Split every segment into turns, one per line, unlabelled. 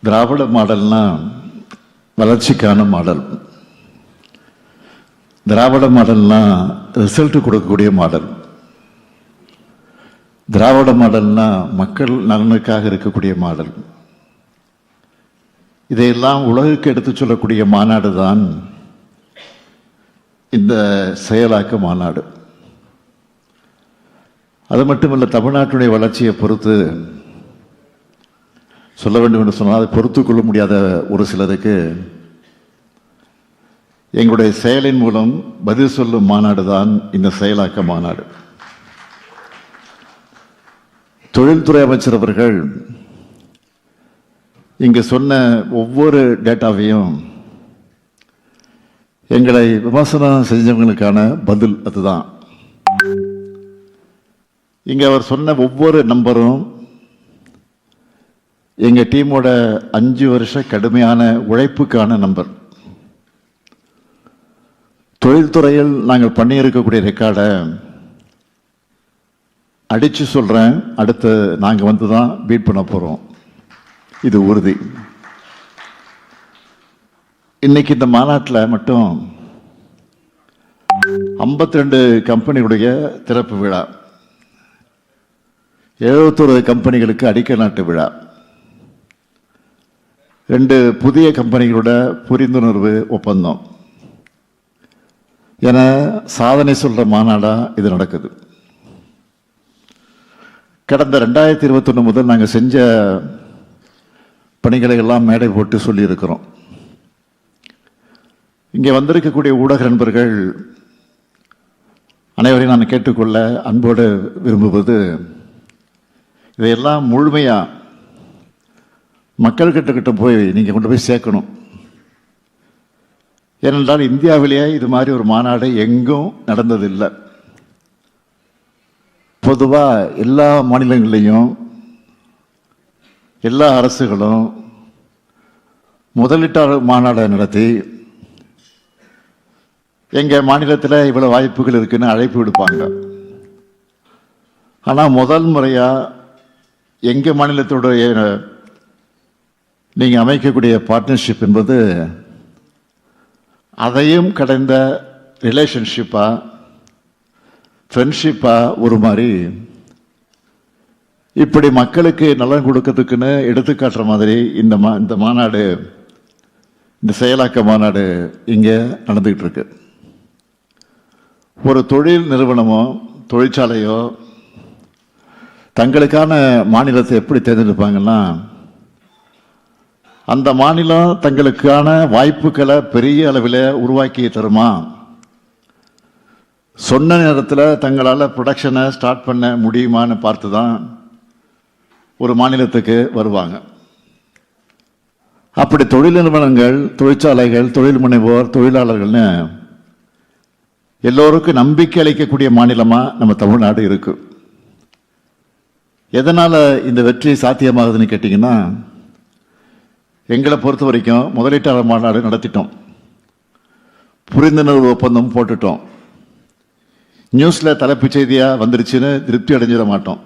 திராவிட மாடல்னா வளர்ச்சிக்கான மாடல். திராவிட மாடல்னா ரிசல்ட் கொடுக்கக்கூடிய மாடல். திராவிட மாடல்னா மக்கள் நலனுக்காக இருக்கக்கூடிய மாடல். இதையெல்லாம் உலகுக்கு எடுத்து சொல்லக்கூடிய மாநாடு தான் இந்த செயலாக்க மாநாடு. அது மட்டுமல்ல, தமிழ்நாட்டுடைய வளர்ச்சியை பொறுத்து சொல்ல வேண்டும் என்று சொன்னால், அதை பொறுத்து கொள்ள முடியாத ஒரு சிலருக்கு எங்களுடைய செயலின் மூலம் பதில் சொல்லும் மாநாடு தான் இந்த செயலாக்க மாநாடு. தொழில்துறை அமைச்சர் அவர்கள் இங்கு சொன்ன ஒவ்வொரு டேட்டாவையும் எங்களை விமர்சனம் செஞ்சவங்களுக்கான பதில் அதுதான். இங்க அவர் சொன்ன ஒவ்வொரு நம்பரும் எங்க டீமோட 5 வருஷ கடுமையான உழைப்புக்கான நம்பர். தொழில்துறையில் நாங்கள் பண்ணியிருக்கக்கூடிய ரெக்கார்டை அடிச்சு சொல்றேன், அடுத்து நாங்கள் வந்து தான் பீட் பண்ண போறோம். இது உறுதி. இன்னைக்கு இந்த மாநாட்டில் மட்டும் 52 கம்பெனிகளுடைய திறப்பு விழா, 71 கம்பெனிகளுக்கு அடிக்கல் நாட்டு விழா, 2 புதிய கம்பெனிகளோட புரிந்துணர்வு ஒப்பந்தம் என சாதனை சொல்ற மாநாடா இது நடக்குது. கடந்த 2021 முதல் நாங்கள் செஞ்ச பணிகளை எல்லாம் மேடை போட்டு சொல்லி இருக்கிறோம். இங்கே வந்திருக்கக்கூடிய ஊடக நண்பர்கள் அனைவரையும் நான் கேட்டுக்கொள்ள அன்போடு விரும்புவது, இதையெல்லாம் முழுமையா மக்கள் கிட்ட போய் நீங்க கொண்டு போய் சேர்க்கணும். ஏனென்றால் இந்தியாவிலேயே இது மாதிரி ஒரு மாநாடு எங்கும் நடந்ததில்லை. பொதுவா எல்லா மாநிலங்களிலையும் எல்லா அரசுகளும் முதலீட்டாளர் மாநாடை நடத்தி எங்க மாநிலத்தில் இவ்வளவு வாய்ப்புகள் இருக்குன்னு அழைப்பு விடுப்பாங்க. ஆனா முதல் முறையா எங்க மாநிலத்தோடைய நீங்க அமைக்கக்கூடிய பார்ட்னர்ஷிப் என்பது அதையும் கடந்த ரிலேஷன்ஷிப்பா ஃப்ரெண்ட்ஷிப்பா ஒரு மாதிரி இப்படி மக்களுக்கு நலன் கொடுக்கறதுக்குன்னு எடுத்துக்காட்டுற மாதிரி இந்த மாநாடு, இந்த செயலாக்க மாநாடு இங்க நடந்துகிட்டு இருக்கு. ஒரு தொழில் நிறுவனமோ தொழிற்சாலையோ தங்களுக்கான மாநிலத்தை எப்படி தேர்ந்தெடுப்பாங்கன்னா, அந்த மாநிலம் தங்களுக்கான வாய்ப்புகளை பெரிய அளவில் உருவாக்கி தருமா, சொன்ன நேரத்தில் தங்களால் ப்ரொடக்ஷனை ஸ்டார்ட் பண்ண முடியுமான்னு பார்த்து தான் ஒரு மாநிலத்துக்கு வருவாங்க. அப்படி தொழில் நிறுவனங்கள், தொழிற்சாலைகள், தொழில் முனைவோர், தொழிலாளர்கள்னு எல்லோருக்கும் நம்பிக்கை அளிக்கக்கூடிய மாநிலமா நம்ம தமிழ்நாடு இருக்கு. எதனால இந்த வெற்றி சாத்தியமாகுதுன்னு கேட்டீங்கன்னா, எங்களை பொறுத்த வரைக்கும் முதலீட்டாளர் மாநாடு நடத்திட்டோம், புரிந்துணர்வு ஒப்பந்தம் போட்டுட்டோம், நியூஸ்ல தலைப்புச் செய்தியா வந்துருச்சுன்னு திருப்தி அடைஞ்சிட மாட்டோம்.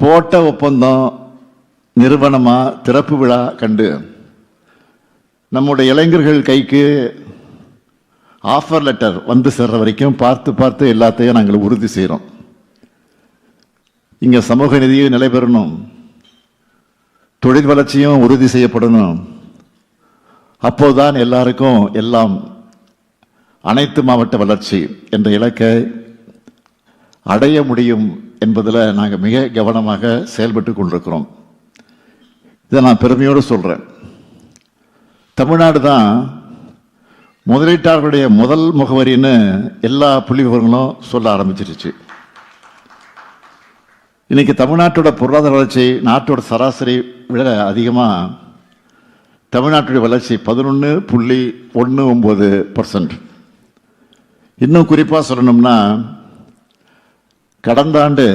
போட்ட ஒப்பந்தம் நிறுவனமா திறப்பு விழா கண்டு நம்முடைய இளைஞர்கள் கைக்கு ஆஃபர் லெட்டர் வந்து சேர்ற வரைக்கும் பார்த்து பார்த்து எல்லாத்தையும் நாங்கள் உறுதி செய்கிறோம். இங்க சமூக நிதியும் நிலை பெறணும், தொழில் வளர்ச்சியும் உறுதி செய்யப்படணும். அப்போதுதான் எல்லாருக்கும் எல்லாம் அனைத்து மாவட்ட வளர்ச்சி என்ற இலக்கை அடைய முடியும் என்பதில் நாங்கள் மிக கவனமாக செயல்பட்டு கொண்டிருக்கிறோம். இதை நான் பெருமையோடு சொல்றேன். தமிழ்நாடு தான் முதலீட்டாளர்களுடைய முதல் முகவரின்னு எல்லா புள்ளி விவரங்களும் சொல்ல ஆரம்பிச்சிருச்சு. இன்னைக்கு தமிழ்நாட்டோட பொருளாதார வளர்ச்சி நாட்டோட சராசரி விட அதிகமாக தமிழ்நாட்டுடைய வளர்ச்சி 11.19%. இன்னும் குறிப்பாக சொல்லணும்னா, கடந்த ஆண்டு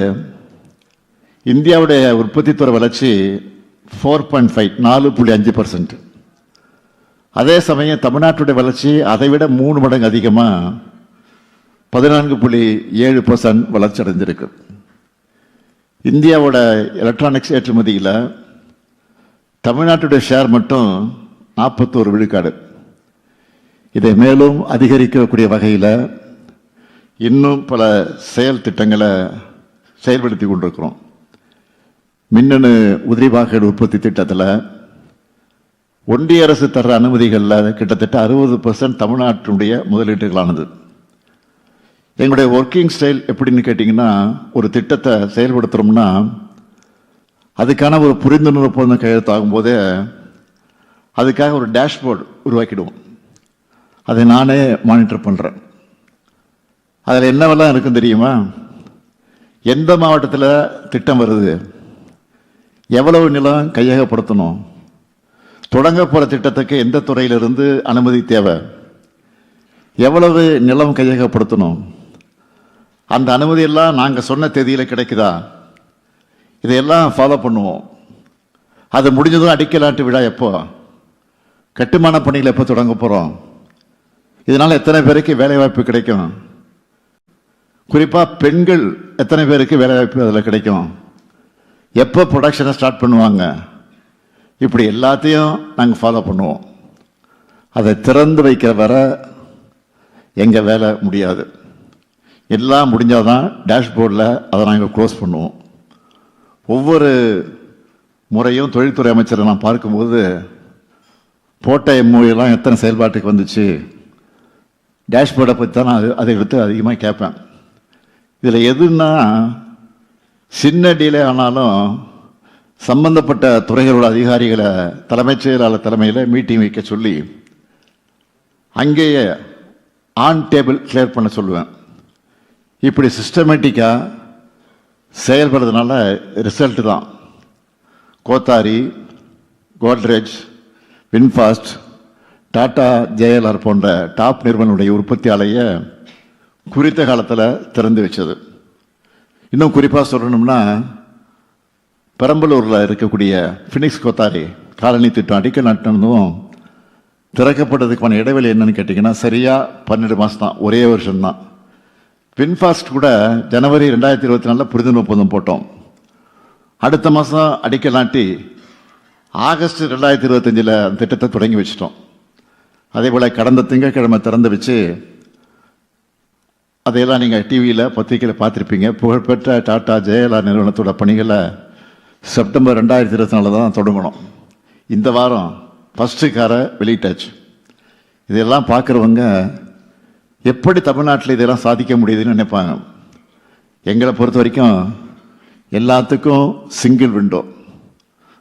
இந்தியாவுடைய உற்பத்தி துறை வளர்ச்சி 4.5%. அதே சமயம் தமிழ்நாட்டுடைய வளர்ச்சி அதை விட 3 மடங்கு அதிகமாக 14.7% வளர்ச்சி அடைஞ்சிருக்கு. இந்தியாவோட எலக்ட்ரானிக்ஸ் ஏற்றுமதியில் தமிழ்நாட்டுடைய ஷேர் மட்டும் 41 விழுக்காடு. இதை மேலும் அதிகரிக்கக்கூடிய வகையில் இன்னும் பல செயல் திட்டங்களை செயல்படுத்தி கொண்டிருக்கிறோம். மின்னணு உதிரி வாகன உற்பத்தி திட்டத்தில் ஒன்றிய அரசு தர்ற அனுமதிகளில் கிட்டத்தட்ட 60% தமிழ்நாட்டினுடைய முதலீடுகளானது. எங்களுடைய ஒர்க்கிங் ஸ்டைல் எப்படின்னு கேட்டிங்கன்னா, ஒரு திட்டத்தை செயல்படுத்துகிறோம்னா அதுக்கான ஒரு புரிந்துணர்வு ஒப்பந்தம் கையெழுத்தாகும் போதே அதுக்காக ஒரு டேஷ்போர்டு உருவாக்கிடுவோம். அதை நானே மானிட்டர் பண்ணுறேன். அதில் என்னவெல்லாம் இருக்குன்னு தெரியுமா? எந்த மாவட்டத்தில் திட்டம் வருது, எவ்வளவு நிலம் கையகப்படுத்தணும், தொடங்க போகிற திட்டத்துக்கு எந்த துறையிலிருந்து அனுமதி தேவை, எவ்வளவு நிலம் கையகப்படுத்தணும், அந்த அனுமதியெல்லாம் நாங்கள் சொன்ன தேதியில் கிடைக்குதா, இதையெல்லாம் ஃபாலோ பண்ணுவோம். அது முடிஞ்சதும் அடிக்கலாட்டு விழா எப்போ, கட்டுமான பணிகள் எப்போ தொடங்க போகிறோம், இதனால் எத்தனை பேருக்கு வேலைவாய்ப்பு கிடைக்கும், குறிப்பாக பெண்கள் எத்தனை பேருக்கு வேலைவாய்ப்பு அதில் கிடைக்கும், எப்போ ப்ரொடக்ஷனை ஸ்டார்ட் பண்ணுவாங்க, இப்படி எல்லாத்தையும் நாங்கள் ஃபாலோ பண்ணுவோம். அதை திறந்து வைக்கிற வர எங்கள் வேலை முடியாது. எல்லாம் முடிஞ்சால் தான் டேஷ்போர்டில் அதை நாங்கள் க்ளோஸ் பண்ணுவோம். ஒவ்வொரு முறையும் தொழில்துறை அமைச்சரை நான் பார்க்கும்போது போட்ட எம்ஓஎல்லாம் எத்தனை செயல்பாட்டுக்கு வந்துச்சு, டேஷ்போர்டை பற்றி தான் நான் அதை எடுத்து அதிகமாக கேட்பேன். இதில் எதுன்னா, சின்ன டீலே ஆனாலும் சம்பந்தப்பட்ட துறைகளோட அதிகாரிகளை தலைமைச் செயலாளர் தலைமையில் மீட்டிங் வைக்க சொல்லி அங்கேயே ஆன் டேபிள் கிளியர் பண்ண சொல்லுவேன். இப்படி சிஸ்டமேட்டிக்காக செயல்படுறதுனால ரிசல்ட்டு தான். கோத்தாரி, கோத்ரேஜ், வின்ஃபாஸ்ட், டாடா, ஜேஎல்ஆர் போன்ற டாப் நிறுவனங்களுடைய உற்பத்தி ஆலையை குறித்த காலத்தில் திறந்து வச்சது. இன்னும் குறிப்பாக சொல்லணும்னா, பெரம்பலூரில் இருக்கக்கூடிய ஃபினிக்ஸ் கோத்தாரி காலனி திட்டம் அடிக்கல் நாட்டினதும் திறக்கப்பட்டதுக்கான இடைவெளி என்னன்னு கேட்டிங்கன்னா, சரியாக 12 மாதம் தான், ஒரே வருஷம்தான். வின்ஃபாஸ்ட் கூட ஜனவரி 2024 புரிந்துணர்வு ஒப்பந்தம் போட்டோம். அடுத்த மாதம் அடிக்கல் நாட்டி ஆகஸ்ட் 2025 அந்த திட்டத்தை தொடங்கி வச்சிட்டோம். அதே போல் கடந்த திங்கட்கிழமை திறந்து வச்சு, அதையெல்லாம் நீங்கள் டிவியில் பத்திரிகையில் பார்த்துருப்பீங்க. புகழ்பெற்ற டாடா ஜேஎல்ஆர் நிறுவனத்தோட பணிகளை செப்டம்பர் 2024 தான் தொடங்கணும். இந்த வாரம் ஃபஸ்ட்டு காரை வெளியிட்டாச்சு. இதெல்லாம் பார்க்குறவங்க எப்படி தமிழ்நாட்டில் இதெல்லாம் சாதிக்க முடியுதுன்னு நினைப்பாங்க. எங்களை பொறுத்த வரைக்கும் எல்லாத்துக்கும் சிங்கிள் விண்டோ,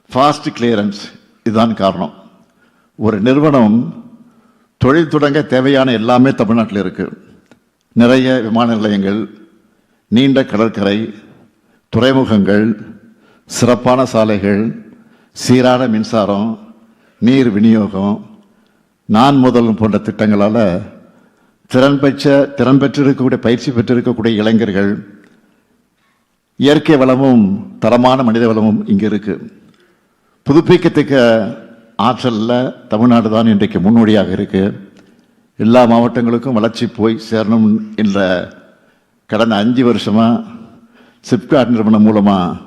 ஃபாஸ்ட் கிளியரன்ஸ், இதுதான் காரணம். ஒரு நிறுவனம் தொழில் தொடங்க தேவையான எல்லாமே தமிழ்நாட்டில் இருக்குது. நிறைய விமான நிலையங்கள், நீண்ட கடற்கரை, துறைமுகங்கள், சிறப்பான சாலைகள், சீரான மின்சாரம், நீர் விநியோகம், நான் முதல் போன்ற திட்டங்களால் திறன் பெற்றிருக்கக்கூடிய பயிற்சி பெற்றிருக்கக்கூடிய இளைஞர்கள், இயற்கை வளமும் தரமான மனித வளமும் இங்கே இருக்கு. புதுப்பிக்கத்தக்க ஆற்றலில் தமிழ்நாடு தான் இன்றைக்கு முன்னோடியாக இருக்கு. எல்லா மாவட்டங்களுக்கும் வளர்ச்சி போய் சேரணும் என்ற கடந்த 5 வருஷமாக சிப்காட் நிறுவனம் மூலமாக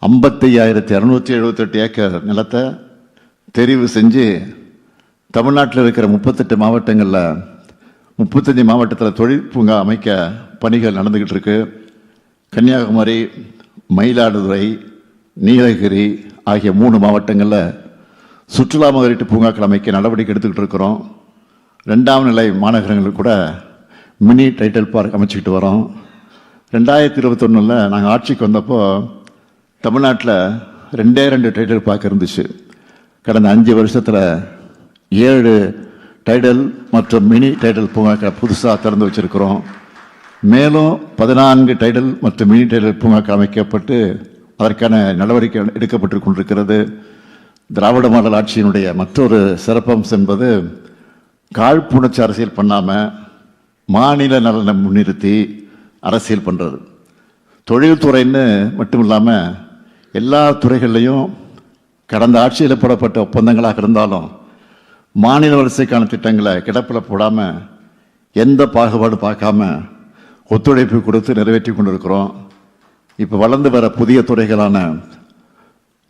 55,278 ஏக்கர் நிலத்தை தெரிவு செஞ்சு தமிழ்நாட்டில் இருக்கிற 38 மாவட்டங்களில் 35 மாவட்டத்தில் தொழில் பூங்கா அமைக்க பணிகள் நடந்துக்கிட்டு இருக்கு. கன்னியாகுமரி, மயிலாடுதுறை, நீலகிரி ஆகிய 3 மாவட்டங்களில் சுற்றுலா முதலீட்டு பூங்காக்கள் அமைக்க நடவடிக்கை எடுத்துக்கிட்டு இருக்கிறோம். 2ஆம் நிலை மாநகரங்களுக்கு கூட மினி டைட்டில் பார்க் அமைச்சிக்கிட்டு வரோம். 2021 நாங்கள் ஆட்சிக்கு வந்தப்போ தமிழ்நாட்டில் 2 டைட்டில் பார்க் இருந்துச்சு. கடந்த 5 வருஷத்தில் 7 டைடல் மற்றும் மினி டைடல் பூங்காக்கள் புதுசாக திறந்து வச்சிருக்கிறோம். மேலும் 14 டைடல் மற்றும் மினி டைடல் பூங்காக்கள் அமைக்கப்பட்டு அதற்கான நடவடிக்கை எடுக்கப்பட்டு கொண்டிருக்கிறது. திராவிட மாடல் ஆட்சியினுடைய மற்றொரு சிறப்பம்சம் என்பது காழ்ப்புணர்ச்சி அரசியல் பண்ணாமல் மாநில நலனை முன்னிறுத்தி அரசியல் பண்ணுறது. தொழில்துறைன்னு மட்டும் இல்லாமல் எல்லா துறைகள்லையும் கடந்த ஆட்சியில் போடப்பட்ட ஒப்பந்தங்களாக இருந்தாலும் மாநில வளர்ச்சிக்கான திட்டங்களை கிடப்பில் போடாமல் எந்த பாகுபாடு பார்க்காம ஒத்துழைப்பு கொடுத்து நிறைவேற்றி கொண்டிருக்கிறோம். இப்போ வளர்ந்து வர புதிய துறைகளான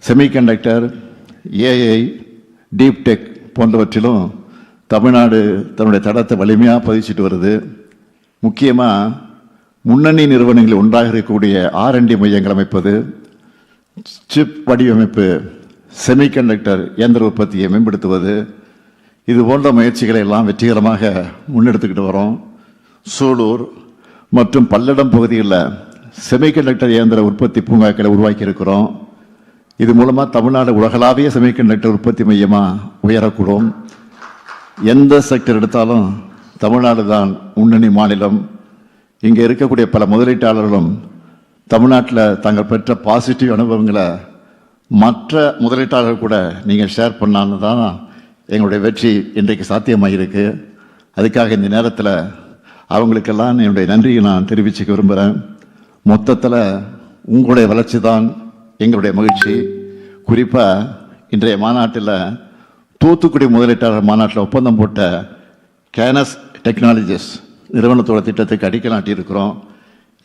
செமிகண்டக்டர், ஏஐ, டீப் டெக் போன்றவற்றிலும் தமிழ்நாடு தன்னுடைய தடத்தை வலிமையாக பதிச்சிட்டு வருது. முக்கியமாக முன்னணி நிறுவனங்களில் ஒன்றாக இருக்கக்கூடிய R&D மையங்கள் அமைப்பது, சிப் வடிவமைப்பு, செமிகண்டக்டர் இயந்திர உற்பத்தியை மேம்படுத்துவது, இது போன்ற முயற்சிகளை எல்லாம் வெற்றிகரமாக முன்னெடுத்துக்கிட்டு வரோம். சூலூர் மற்றும் பல்லடம் பகுதியில் செமிகண்டக்டர் இயந்திர உற்பத்தி பூங்காக்களை உருவாக்கி இருக்கிறோம். இது மூலமாக தமிழ்நாடு உலகளாவிய செமிகண்டக்டர் உற்பத்தி மையமாக உயரக்கூடும். எந்த செக்டர் எடுத்தாலும் தமிழ்நாடு தான் முன்னணி மாநிலம். இங்கே இருக்கக்கூடிய பல முதலீட்டாளர்களும் தமிழ்நாட்டில் தாங்கள் பெற்ற பாசிட்டிவ் அனுபவங்களை மற்ற முதலீட்டாளர்கள் கூட நீங்கள் ஷேர் பண்ணான்னு தான் எங்களுடைய வெற்றி இன்றைக்கு சாத்தியமாகிருக்கு. அதுக்காக இந்த நேரத்தில் அவங்களுக்கெல்லாம் என்னுடைய நன்றியை நான் தெரிவிச்சுக்க விரும்புகிறேன். மொத்தத்தில் உங்களுடைய வளர்ச்சி தான் எங்களுடைய மகிழ்ச்சி. குறிப்பாக இன்றைய மாநாட்டில் தூத்துக்குடி முதலீட்டாளர் மாநாட்டில் ஒப்பந்தம் போட்ட கேனஸ் டெக்னாலஜிஸ் நிறுவனத்தோட திட்டத்துக்கு அடிக்கல் நாட்டியிருக்கிறோம்.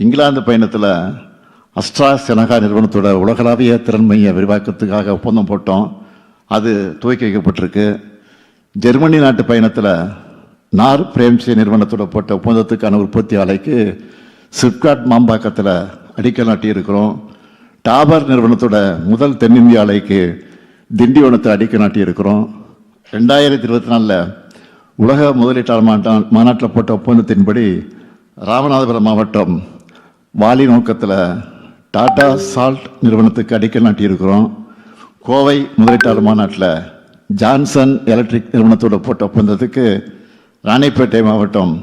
இங்கிலாந்து பயணத்தில் அஸ்ட்ராசெனகா நிறுவனத்தோட உலகளாவிய திறன் மைய விரிவாக்கத்துக்காக ஒப்பந்தம் போட்டோம். அது துவக்கி வைக்கப்பட்டிருக்கு. ஜெர்மனி நாட்டு பயணத்தில் நார் பிரேம்சே நிறுவனத்தோட போட்ட ஒப்பந்தத்துக்கான உற்பத்தி ஆலைக்கு சிப்காட் மாம்பாக்கத்தில் அடிக்கல் நாட்டியிருக்கிறோம். டாபர் நிறுவனத்தோட முதல் தென்னிந்திய ஆலைக்கு திண்டிவனத்தை அடிக்கல் நாட்டியிருக்கிறோம். 2024 உலக முதலீட்டாளர் மாநாட்டில் போட்ட ஒப்பந்தத்தின்படி ராமநாதபுரம் மாவட்டம் வாலி நோக்கத்தில் டாடா சால்ட் நிறுவனத்துக்கு அடிக்கல் நாட்டியிருக்கிறோம். கோவை முதலீட்டாளர் மாநாட்டில் ஜான்சன் எலக்ட்ரிக் நிறுவனத்தோட போட்ட ஒப்பந்தத்துக்கு ராணிப்பேட்டை மாவட்டம்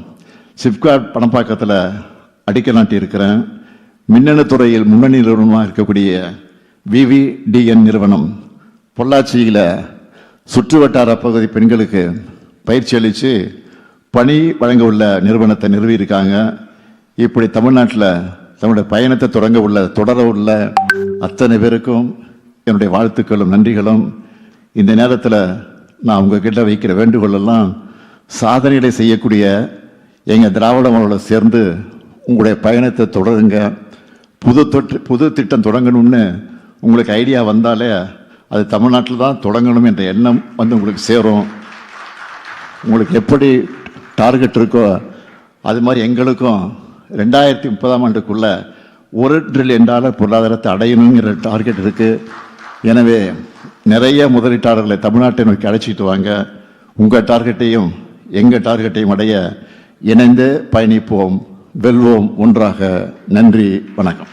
சிப்காட் பணப்பாக்கத்தில் அடிக்கல் நாட்டியிருக்கிறேன். மின்னணு துறையில் முன்னணி நிறுவனமாக இருக்கக்கூடிய VVDN நிறுவனம் பொள்ளாச்சியில் சுற்று வட்டார பகுதி பெண்களுக்கு பயிற்சி அளித்து பணி வழங்க உள்ள நிறுவனத்தை நிறுவியிருக்காங்க. இப்படி தமிழ்நாட்டில் தன்னுடைய பயணத்தை தொடர உள்ள அத்தனை பேருக்கும் என்னுடைய வாழ்த்துக்களும் நன்றிகளும். இந்த நேரத்தில் நான் உங்ககிட்ட வைக்கிற வேண்டுகோளெல்லாம் சாதனைகளை செய்யக்கூடிய எங்கள் திராவிட மாடலோட சேர்ந்து உங்களுடைய பயணத்தை தொடருங்க. புது திட்டம் தொடங்கணும்னு உங்களுக்கு ஐடியா வந்தாலே அது தமிழ்நாட்டில் தான் தொடங்கணும் என்ற எண்ணம் உங்களுக்கு சேரும். உங்களுக்கு எப்படி டார்கெட் இருக்கோ அது மாதிரி எங்களுக்கும் 2030ஆம் ஆண்டுக்குள்ள $1 trillion பொருளாதாரத்தை அடையணுங்கிற டார்கெட் இருக்குது. எனவே நிறைய முதலீட்டாளர்களை தமிழ்நாட்டை நோக்கி அழைச்சிட்டு வாங்க. உங்கள் டார்கெட்டையும் எங்கள் டார்கெட்டையும் அடைய இணைந்து பயணிப்போம், வெல்வோம் ஒன்றாக. நன்றி, வணக்கம்.